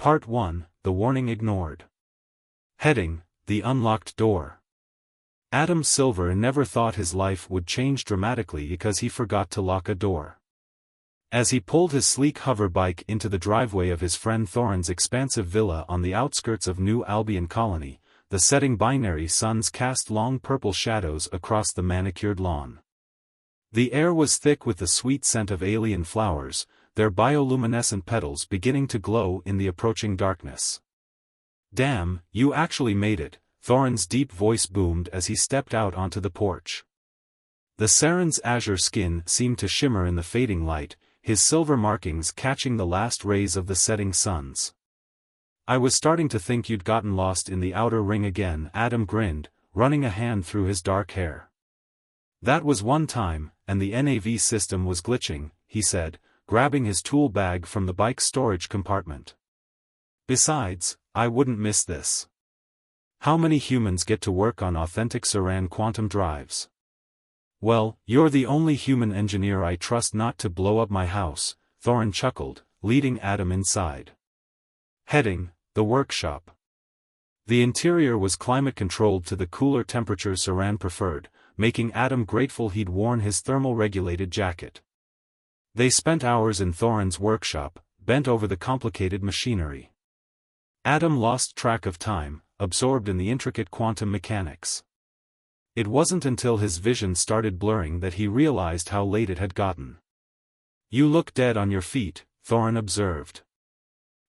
Part 1, The Warning Ignored. Heading: The Unlocked Door. Adam Silver never thought his life would change dramatically because he forgot to lock a door. As he pulled his sleek hover bike into the driveway of his friend Thorin's expansive villa on the outskirts of New Albion Colony, the setting binary suns cast long purple shadows across the manicured lawn. The air was thick with the sweet scent of alien flowers, their bioluminescent petals beginning to glow in the approaching darkness. "Damn, you actually made it," Thorin's deep voice boomed as he stepped out onto the porch. The Saren's azure skin seemed to shimmer in the fading light, his silver markings catching the last rays of the setting suns. "I was starting to think you'd gotten lost in the outer ring again," Adam grinned, running a hand through his dark hair. "That was one time, and the NAV system was glitching," he said, grabbing his tool bag from the bike's storage compartment. "Besides, I wouldn't miss this. How many humans get to work on authentic Saran quantum drives?" "Well, you're the only human engineer I trust not to blow up my house," Thorin chuckled, leading Adam inside. Heading: The Workshop. The interior was climate-controlled to the cooler temperatures Saran preferred, making Adam grateful he'd worn his thermal-regulated jacket. They spent hours in Thorin's workshop, bent over the complicated machinery. Adam lost track of time, absorbed in the intricate quantum mechanics. It wasn't until his vision started blurring that he realized how late it had gotten. "You look dead on your feet," Thorin observed.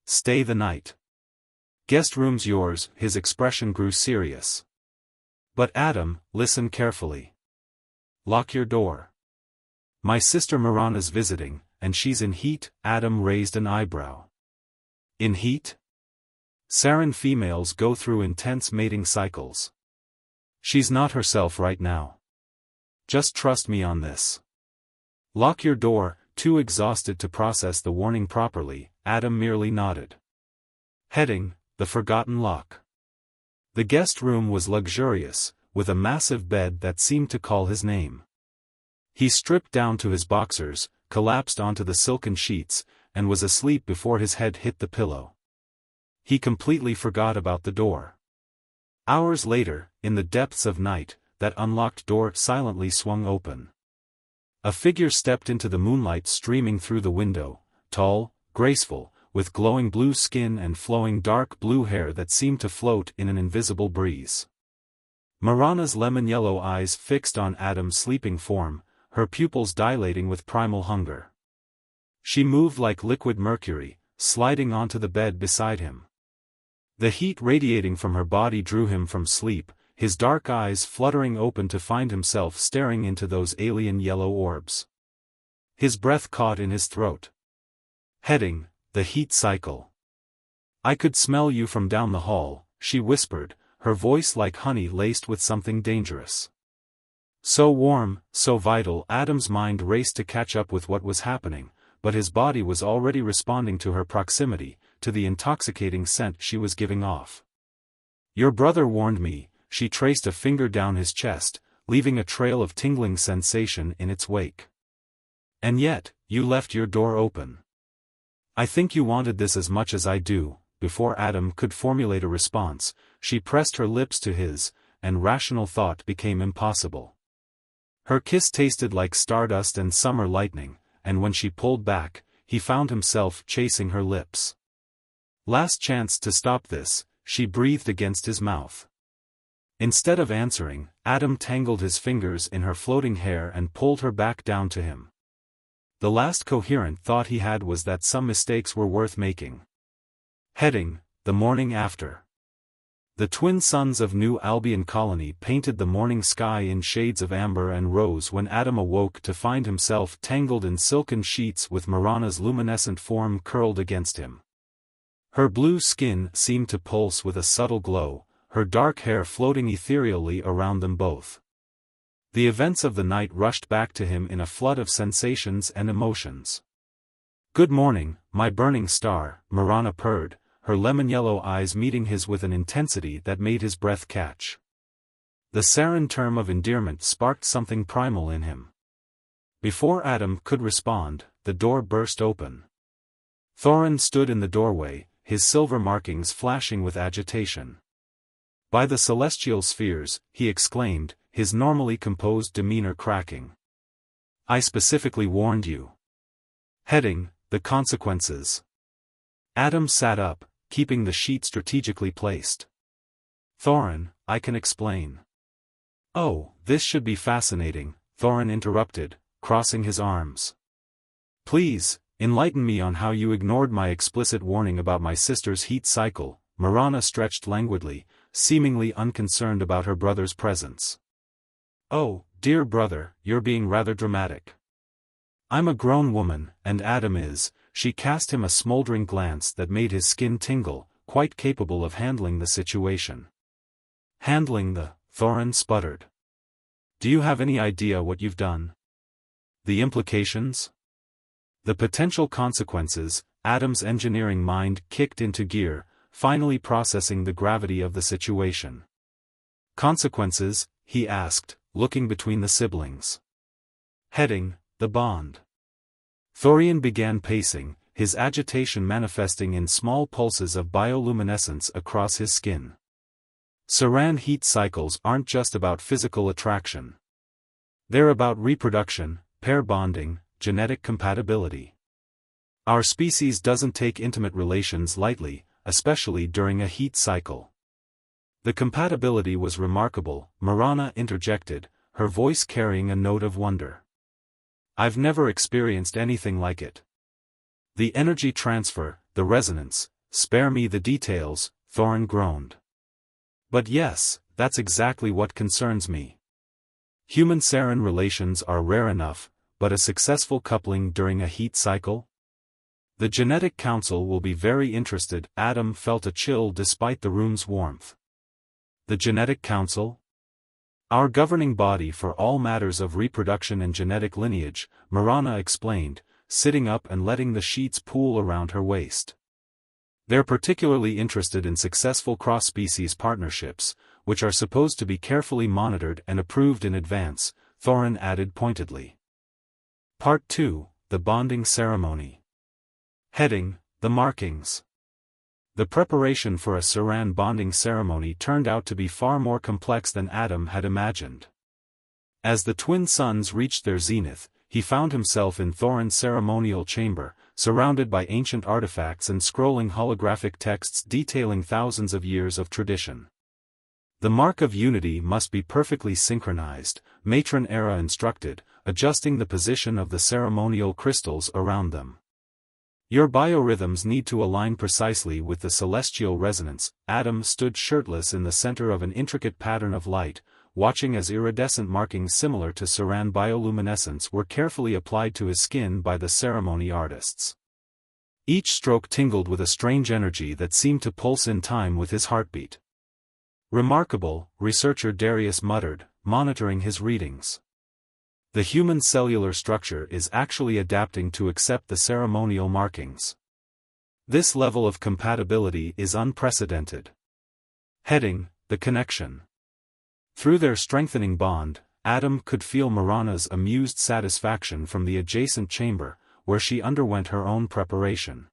"Stay the night. Guest room's yours." His expression grew serious. "But Adam, listen carefully. Lock your door. My sister Marana's visiting, and she's in heat." Adam raised an eyebrow. "In heat?" "Saran females go through intense mating cycles. She's not herself right now. Just trust me on this. Lock your door." Too exhausted to process the warning properly, Adam merely nodded. Heading: The Forgotten Lock. The guest room was luxurious, with a massive bed that seemed to call his name. He stripped down to his boxers, collapsed onto the silken sheets, and was asleep before his head hit the pillow. He completely forgot about the door. Hours later, in the depths of night, that unlocked door silently swung open. A figure stepped into the moonlight streaming through the window, tall, graceful, with glowing blue skin and flowing dark blue hair that seemed to float in an invisible breeze. Marana's lemon-yellow eyes fixed on Adam's sleeping form, her pupils dilating with primal hunger. She moved like liquid mercury, sliding onto the bed beside him. The heat radiating from her body drew him from sleep, his dark eyes fluttering open to find himself staring into those alien yellow orbs. His breath caught in his throat. Heading: The Heat Cycle. "I could smell you from down the hall," she whispered, her voice like honey laced with something dangerous. So warm, so vital. Adam's mind raced to catch up with what was happening, but his body was already responding to her proximity, to the intoxicating scent she was giving off. "Your brother warned me." She traced a finger down his chest, leaving a trail of tingling sensation in its wake. "And yet, you left your door open. I think you wanted this as much as I do." Before Adam could formulate a response, she pressed her lips to his, and rational thought became impossible. Her kiss tasted like stardust and summer lightning, and when she pulled back, he found himself chasing her lips. "Last chance to stop this," she breathed against his mouth. Instead of answering, Adam tangled his fingers in her floating hair and pulled her back down to him. The last coherent thought he had was that some mistakes were worth making. Heading: The Morning After. The twin suns of New Albion Colony painted the morning sky in shades of amber and rose when Adam awoke to find himself tangled in silken sheets with Marana's luminescent form curled against him. Her blue skin seemed to pulse with a subtle glow, her dark hair floating ethereally around them both. The events of the night rushed back to him in a flood of sensations and emotions. "Good morning, my burning star," Marana purred, her lemon-yellow eyes meeting his with an intensity that made his breath catch. The Saran term of endearment sparked something primal in him. Before Adam could respond, the door burst open. Thorin stood in the doorway, his silver markings flashing with agitation. "By the celestial spheres," he exclaimed, his normally composed demeanor cracking. "I specifically warned you." Heading: The consequences. Adam sat up, keeping the sheet strategically placed. "Thorin, I can explain." "Oh, this should be fascinating," Thorin interrupted, crossing his arms. "Please, enlighten me on how you ignored my explicit warning about my sister's heat cycle." Marana stretched languidly, seemingly unconcerned about her brother's presence. "Oh, dear brother, you're being rather dramatic. I'm a grown woman, and Adam is." She cast him a smoldering glance that made his skin tingle, quite capable of handling the situation. "Handling the," Thorin sputtered. "Do you have any idea what you've done? The implications? The potential consequences?" Adam's engineering mind kicked into gear, finally processing the gravity of the situation. "Consequences?" he asked, looking between the siblings. Heading: The bond. Thorian began pacing, his agitation manifesting in small pulses of bioluminescence across his skin. Saran heat cycles aren't just about physical attraction. They're about reproduction, pair bonding, genetic compatibility. Our species doesn't take intimate relations lightly, especially during a heat cycle. "The compatibility was remarkable," Marana interjected, her voice carrying a note of wonder. "I've never experienced anything like it. The energy transfer, the resonance." "Spare me the details," Thorin groaned. "But yes, that's exactly what concerns me. Human-Saran relations are rare enough, but a successful coupling during a heat cycle? The Genetic Council will be very interested." Adam felt a chill despite the room's warmth. "The Genetic Council? Our governing body for all matters of reproduction and genetic lineage," Marana explained, sitting up and letting the sheets pool around her waist. "They're particularly interested in successful cross-species partnerships, which are supposed to be carefully monitored and approved in advance," Thorin added pointedly. Part 2, The Bonding Ceremony. Heading: The Markings. The preparation for a Saran bonding ceremony turned out to be far more complex than Adam had imagined. As the twin suns reached their zenith, he found himself in Thorin's ceremonial chamber, surrounded by ancient artifacts and scrolling holographic texts detailing thousands of years of tradition. The mark of unity must be perfectly synchronized, Matron Era instructed, adjusting the position of the ceremonial crystals around them. "Your biorhythms need to align precisely with the celestial resonance." Adam stood shirtless in the center of an intricate pattern of light, watching as iridescent markings similar to Saran bioluminescence were carefully applied to his skin by the ceremony artists. Each stroke tingled with a strange energy that seemed to pulse in time with his heartbeat. "Remarkable," researcher Darius muttered, monitoring his readings. "The human cellular structure is actually adapting to accept the ceremonial markings. This level of compatibility is unprecedented." Heading: The Connection. Through their strengthening bond, Adam could feel Marana's amused satisfaction from the adjacent chamber, where she underwent her own preparation.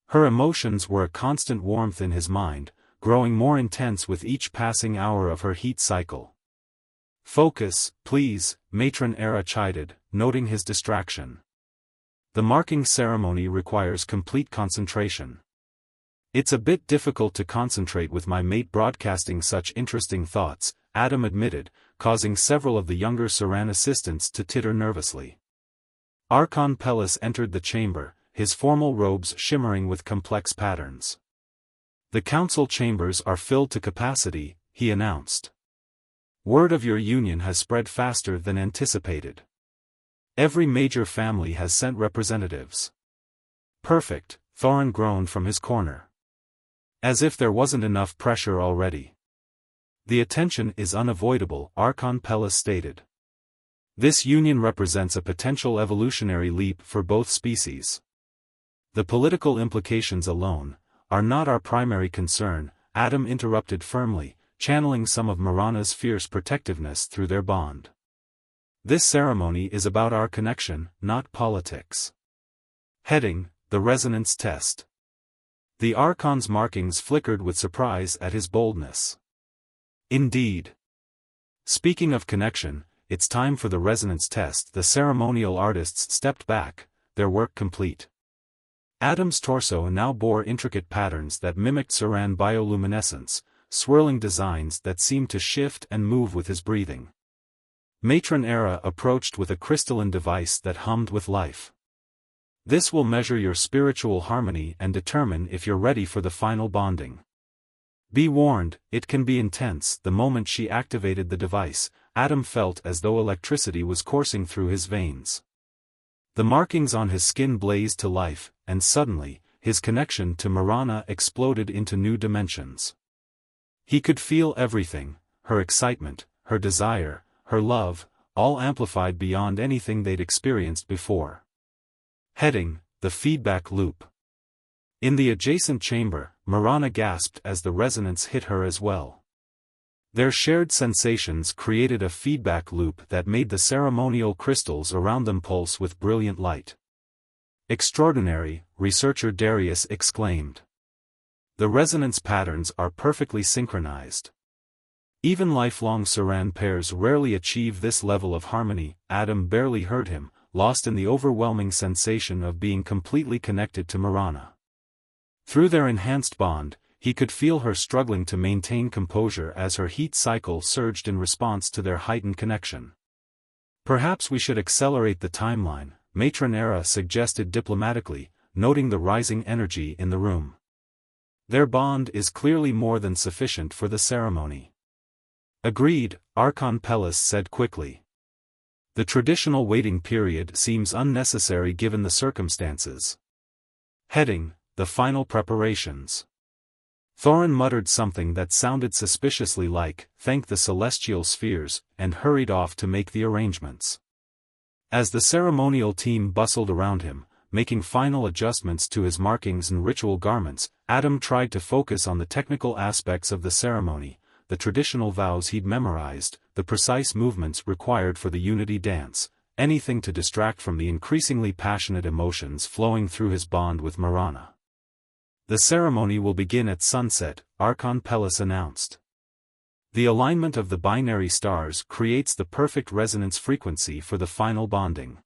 Her emotions were a constant warmth in his mind, growing more intense with each passing hour of her heat cycle. "Focus, please," Matron Era chided, noting his distraction. "The marking ceremony requires complete concentration." "It's a bit difficult to concentrate with my mate broadcasting such interesting thoughts," Adam admitted, causing several of the younger Saran assistants to titter nervously. Archon Pellis entered the chamber, his formal robes shimmering with complex patterns. "The council chambers are filled to capacity," he announced. "Word of your union has spread faster than anticipated. Every major family has sent representatives." "Perfect," Thorin groaned from his corner. "As if there wasn't enough pressure already." "The attention is unavoidable," Archon Pellis stated. "This union represents a potential evolutionary leap for both species. The political implications alone are not our primary concern," Adam interrupted firmly, channeling some of Marana's fierce protectiveness through their bond. "This ceremony is about our connection, not politics." Heading: The Resonance Test. The Archon's markings flickered with surprise at his boldness. Indeed. Speaking of connection, it's time for the resonance test. The ceremonial artists stepped back, their work complete. Adam's torso now bore intricate patterns that mimicked Saran bioluminescence, swirling designs that seemed to shift and move with his breathing. Matron Era approached with a crystalline device that hummed with life. This will measure your spiritual harmony and determine if you're ready for the final bonding. Be warned, it can be intense. The moment she activated the device, Adam felt as though electricity was coursing through his veins. The markings on his skin blazed to life, and suddenly, his connection to Marana exploded into new dimensions. He could feel everything, her excitement, her desire, her love, all amplified beyond anything they'd experienced before. Heading: the feedback loop. In the adjacent chamber, Marana gasped as the resonance hit her as well. Their shared sensations created a feedback loop that made the ceremonial crystals around them pulse with brilliant light. Extraordinary, researcher Darius exclaimed. The resonance patterns are perfectly synchronized. Even lifelong Saran pairs rarely achieve this level of harmony. Adam barely heard him, lost in the overwhelming sensation of being completely connected to Marana. Through their enhanced bond, he could feel her struggling to maintain composure as her heat cycle surged in response to their heightened connection. Perhaps we should accelerate the timeline, Matron Era suggested diplomatically, noting the rising energy in the room. Their bond is clearly more than sufficient for the ceremony. Agreed, Archon Pellis said quickly. The traditional waiting period seems unnecessary given the circumstances. Heading: the final preparations. Thorin muttered something that sounded suspiciously like, "Thank the celestial spheres," and hurried off to make the arrangements. As the ceremonial team bustled around him, making final adjustments to his markings and ritual garments, Adam tried to focus on the technical aspects of the ceremony, the traditional vows he'd memorized, the precise movements required for the unity dance, anything to distract from the increasingly passionate emotions flowing through his bond with Marana. The ceremony will begin at sunset, Archon Pellis announced. The alignment of the binary stars creates the perfect resonance frequency for the final bonding.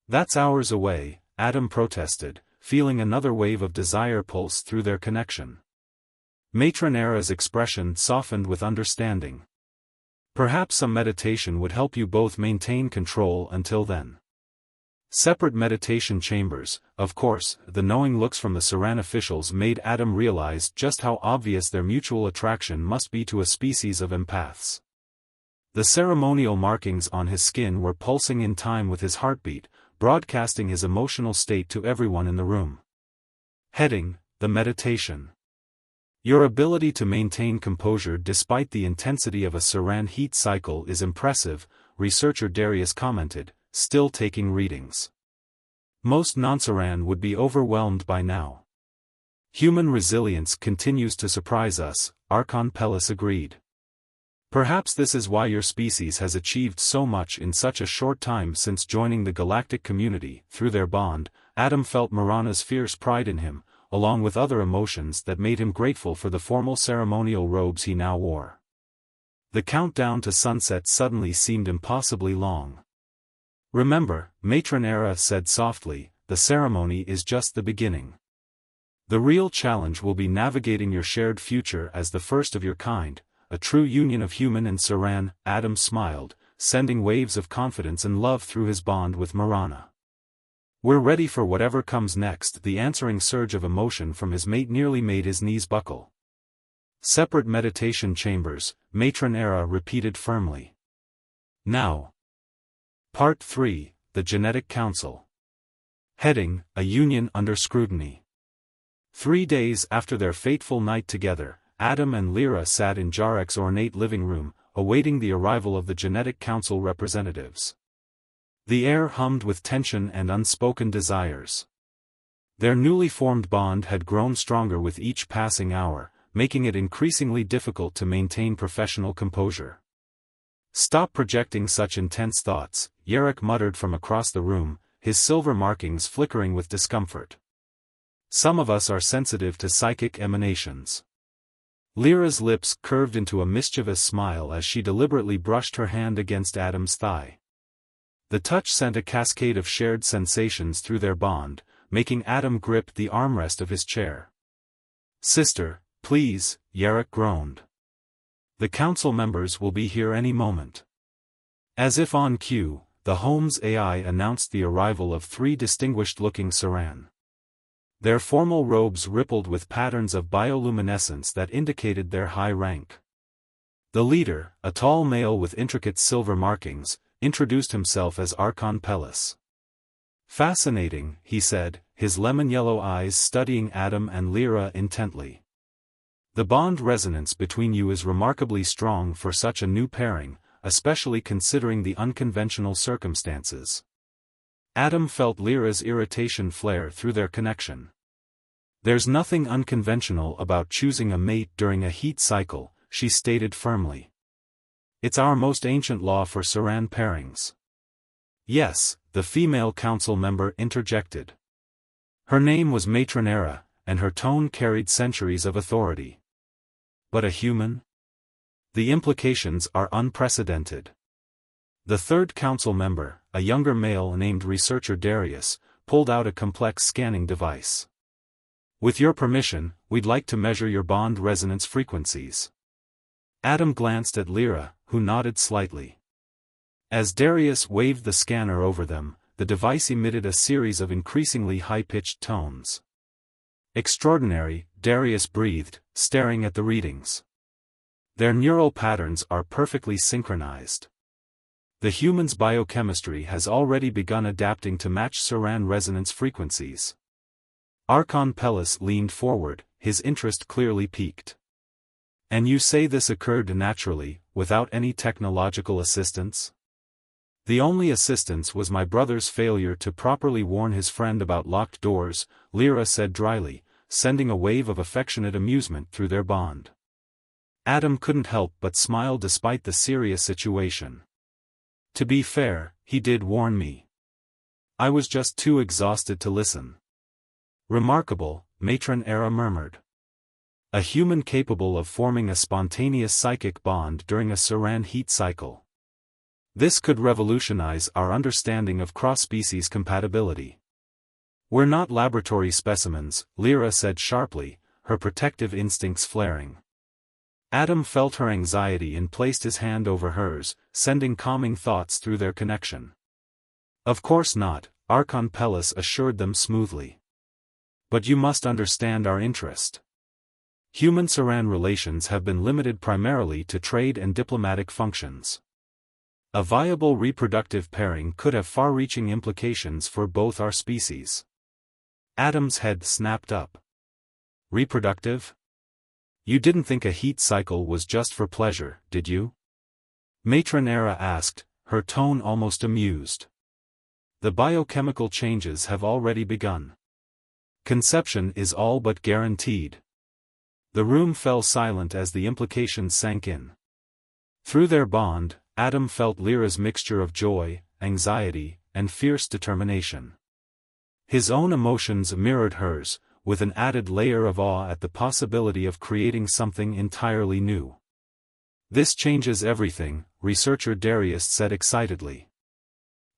That's hours away, Adam protested, feeling another wave of desire pulse through their connection. Matron Era's expression softened with understanding. Perhaps some meditation would help you both maintain control until then. Separate meditation chambers, of course. The knowing looks from the Saran officials made Adam realize just how obvious their mutual attraction must be to a species of empaths. The ceremonial markings on his skin were pulsing in time with his heartbeat, broadcasting his emotional state to everyone in the room. Heading: the meditation. Your ability to maintain composure despite the intensity of a Saran heat cycle is impressive, researcher Darius commented, still taking readings. Most non-Saran would be overwhelmed by now. Human resilience continues to surprise us, Archon Pellis agreed. Perhaps this is why your species has achieved so much in such a short time since joining the galactic community. Through their bond, Adam felt Marana's fierce pride in him, along with other emotions that made him grateful for the formal ceremonial robes he now wore. The countdown to sunset suddenly seemed impossibly long. Remember, Matron Era said softly, the ceremony is just the beginning. The real challenge will be navigating your shared future as the first of your kind, a true union of human and Saran. Adam smiled, sending waves of confidence and love through his bond with Marana. We're ready for whatever comes next. The answering surge of emotion from his mate nearly made his knees buckle. Separate meditation chambers, Matron Era repeated firmly. Now. Part 3, the Genetic Council. Heading: a union under scrutiny. 3 days after their fateful night together, Adam and Lyra sat in Jarek's ornate living room, awaiting the arrival of the Genetic Council representatives. The air hummed with tension and unspoken desires. Their newly formed bond had grown stronger with each passing hour, making it increasingly difficult to maintain professional composure. Stop projecting such intense thoughts, Jarek muttered from across the room, his silver markings flickering with discomfort. Some of us are sensitive to psychic emanations. Lyra's lips curved into a mischievous smile as she deliberately brushed her hand against Adam's thigh. The touch sent a cascade of shared sensations through their bond, making Adam grip the armrest of his chair. "Sister, please," Yarrick groaned. "The council members will be here any moment." As if on cue, the home's AI announced the arrival of 3 distinguished-looking Saran. Their formal robes rippled with patterns of bioluminescence that indicated their high rank. The leader, a tall male with intricate silver markings, introduced himself as Archon Pellis. "Fascinating," he said, his lemon-yellow eyes studying Adam and Lyra intently. "The bond resonance between you is remarkably strong for such a new pairing, especially considering the unconventional circumstances." Adam felt Lyra's irritation flare through their connection. "There's nothing unconventional about choosing a mate during a heat cycle," she stated firmly. "It's our most ancient law for Saran pairings." "Yes," the female council member interjected. Her name was Matronera, and her tone carried centuries of authority. "But a human? The implications are unprecedented." The third council member, a younger male named Researcher Darius, pulled out a complex scanning device. "With your permission, we'd like to measure your bond resonance frequencies." Adam glanced at Lyra, who nodded slightly. As Darius waved the scanner over them, the device emitted a series of increasingly high-pitched tones. "Extraordinary," Darius breathed, staring at the readings. "Their neural patterns are perfectly synchronized. The human's biochemistry has already begun adapting to match Saran resonance frequencies." Archon Pellis leaned forward, his interest clearly piqued. "And you say this occurred naturally, without any technological assistance?" "The only assistance was my brother's failure to properly warn his friend about locked doors," Lyra said dryly, sending a wave of affectionate amusement through their bond. Adam couldn't help but smile despite the serious situation. "To be fair, he did warn me. I was just too exhausted to listen." "Remarkable," Matronera murmured. "A human capable of forming a spontaneous psychic bond during a Saran heat cycle. This could revolutionize our understanding of cross-species compatibility." "We're not laboratory specimens," Lyra said sharply, her protective instincts flaring. Adam felt her anxiety and placed his hand over hers, sending calming thoughts through their connection. "Of course not," Archon Pellis assured them smoothly. "But you must understand our interest. Human-Saran relations have been limited primarily to trade and diplomatic functions. A viable reproductive pairing could have far-reaching implications for both our species." Adam's head snapped up. "Reproductive? You didn't think a heat cycle was just for pleasure, did you?" Matronera asked, her tone almost amused. "The biochemical changes have already begun. Conception is all but guaranteed." The room fell silent as the implications sank in. Through their bond, Adam felt Lyra's mixture of joy, anxiety, and fierce determination. His own emotions mirrored hers, with an added layer of awe at the possibility of creating something entirely new. "This changes everything," Researcher Darius said excitedly.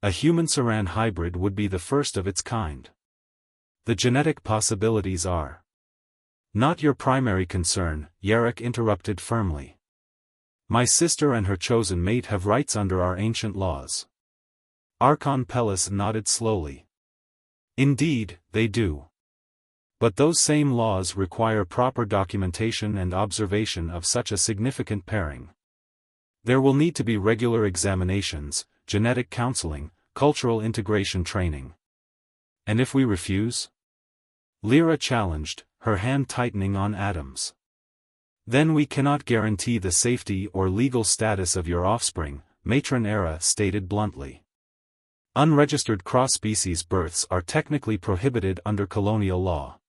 "A human-Saran hybrid would be the first of its kind. The genetic possibilities are—" "Not your primary concern," Yarrick interrupted firmly. "My sister and her chosen mate have rights under our ancient laws." Archon Pellis nodded slowly. "Indeed, they do. But those same laws require proper documentation and observation of such a significant pairing. There will need to be regular examinations, genetic counseling, cultural integration training." "And if we refuse?" Lyra challenged, her hand tightening on Adam's. "Then we cannot guarantee the safety or legal status of your offspring," Matronera stated bluntly. "Unregistered cross-species births are technically prohibited under colonial law."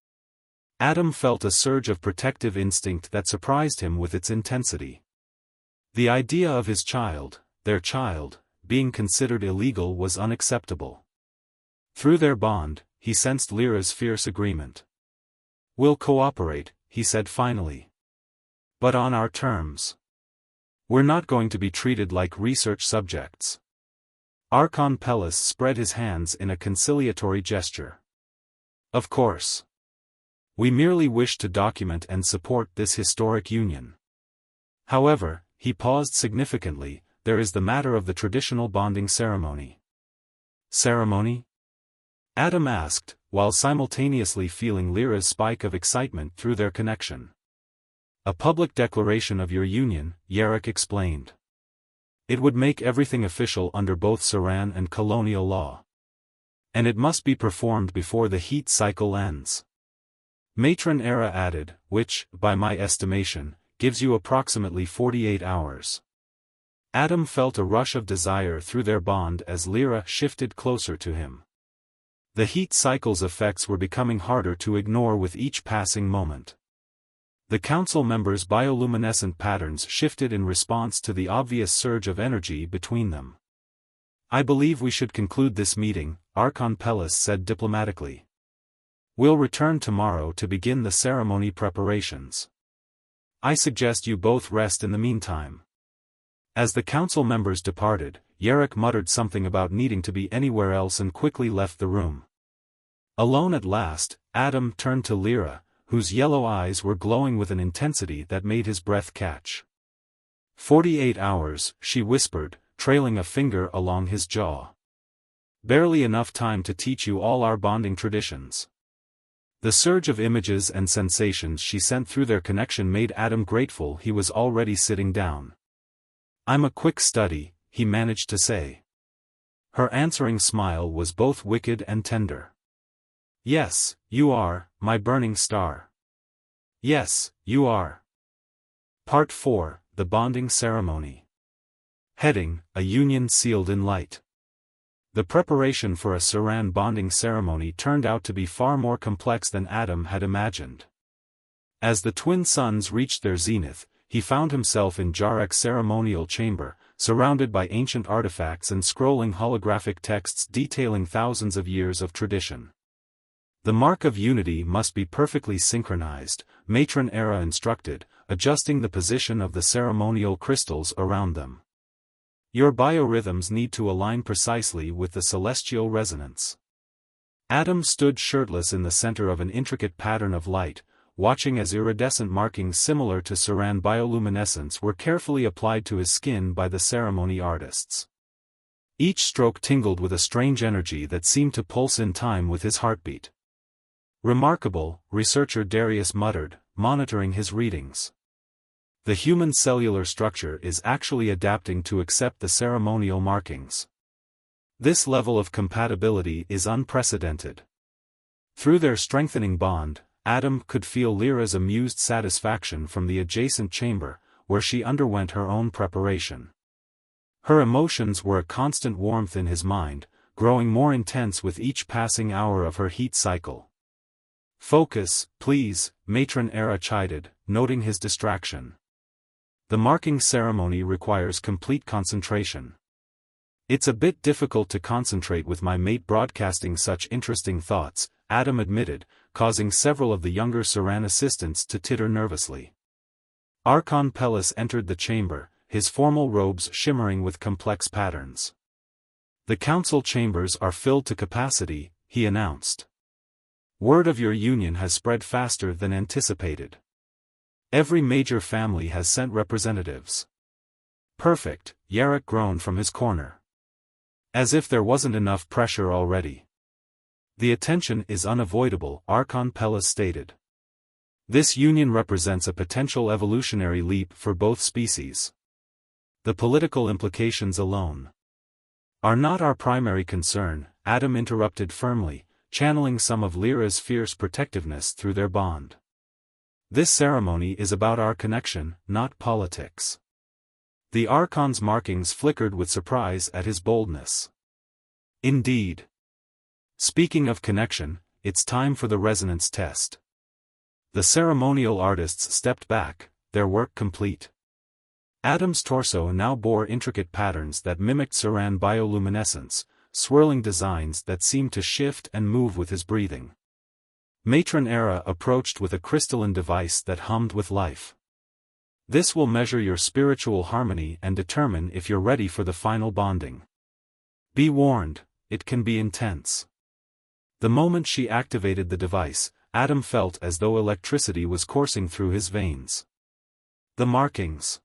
Adam felt a surge of protective instinct that surprised him with its intensity. The idea of his child, their child, being considered illegal was unacceptable. Through their bond, he sensed Lyra's fierce agreement. We'll cooperate, he said finally. But on our terms. We're not going to be treated like research subjects. Archon Pelles spread his hands in a conciliatory gesture. Of course. We merely wish to document and support this historic union. However, he paused significantly, there is the matter of the traditional bonding ceremony. Ceremony? Adam asked, while simultaneously feeling Lyra's spike of excitement through their connection. A public declaration of your union, Yarrick explained. It would make everything official under both Saran and colonial law. And it must be performed before the heat cycle ends. Matron Era added, which, by my estimation, gives you approximately 48 hours. Adam felt a rush of desire through their bond as Lyra shifted closer to him. The heat cycle's effects were becoming harder to ignore with each passing moment. The council members' bioluminescent patterns shifted in response to the obvious surge of energy between them. I believe we should conclude this meeting, Archon Pelles said diplomatically. We'll return tomorrow to begin the ceremony preparations. I suggest you both rest in the meantime. As the council members departed, Yarrick muttered something about needing to be anywhere else and quickly left the room. Alone at last, Adam turned to Lyra, whose yellow eyes were glowing with an intensity that made his breath catch. 48 hours, she whispered, trailing a finger along his jaw. Barely enough time to teach you all our bonding traditions. The surge of images and sensations she sent through their connection made Adam grateful he was already sitting down. I'm a quick study, he managed to say. Her answering smile was both wicked and tender. Yes, you are, my burning star. Yes, you are. Part 4, The Bonding Ceremony. Heading, A Union Sealed in Light. The preparation for a Saran bonding ceremony turned out to be far more complex than Adam had imagined. As the twin suns reached their zenith, he found himself in Jarek's ceremonial chamber, surrounded by ancient artifacts and scrolling holographic texts detailing thousands of years of tradition. The mark of unity must be perfectly synchronized, Matron Era instructed, adjusting the position of the ceremonial crystals around them. Your biorhythms need to align precisely with the celestial resonance. Adam stood shirtless in the center of an intricate pattern of light, watching as iridescent markings similar to Saran bioluminescence were carefully applied to his skin by the ceremony artists. Each stroke tingled with a strange energy that seemed to pulse in time with his heartbeat. Remarkable, researcher Darius muttered, monitoring his readings. The human cellular structure is actually adapting to accept the ceremonial markings. This level of compatibility is unprecedented. Through their strengthening bond, Adam could feel Lyra's amused satisfaction from the adjacent chamber, where she underwent her own preparation. Her emotions were a constant warmth in his mind, growing more intense with each passing hour of her heat cycle. Focus, please, Matron Era chided, noting his distraction. The marking ceremony requires complete concentration. It's a bit difficult to concentrate with my mate broadcasting such interesting thoughts, Adam admitted, causing several of the younger Saran assistants to titter nervously. Archon Pelles entered the chamber, his formal robes shimmering with complex patterns. The council chambers are filled to capacity, he announced. Word of your union has spread faster than anticipated. Every major family has sent representatives. Perfect, Yarrick groaned from his corner. As if there wasn't enough pressure already. The attention is unavoidable, Archon Pelles stated. This union represents a potential evolutionary leap for both species. The political implications alone are not our primary concern, Adam interrupted firmly, channeling some of Lyra's fierce protectiveness through their bond. This ceremony is about our connection, not politics. The Archon's markings flickered with surprise at his boldness. Indeed. Speaking of connection, it's time for the resonance test. The ceremonial artists stepped back, their work complete. Adam's torso now bore intricate patterns that mimicked Saran bioluminescence, swirling designs that seemed to shift and move with his breathing. Matron Era approached with a crystalline device that hummed with life. This will measure your spiritual harmony and determine if you're ready for the final bonding. Be warned, it can be intense. The moment she activated the device, Adam felt as though electricity was coursing through his veins. The markings.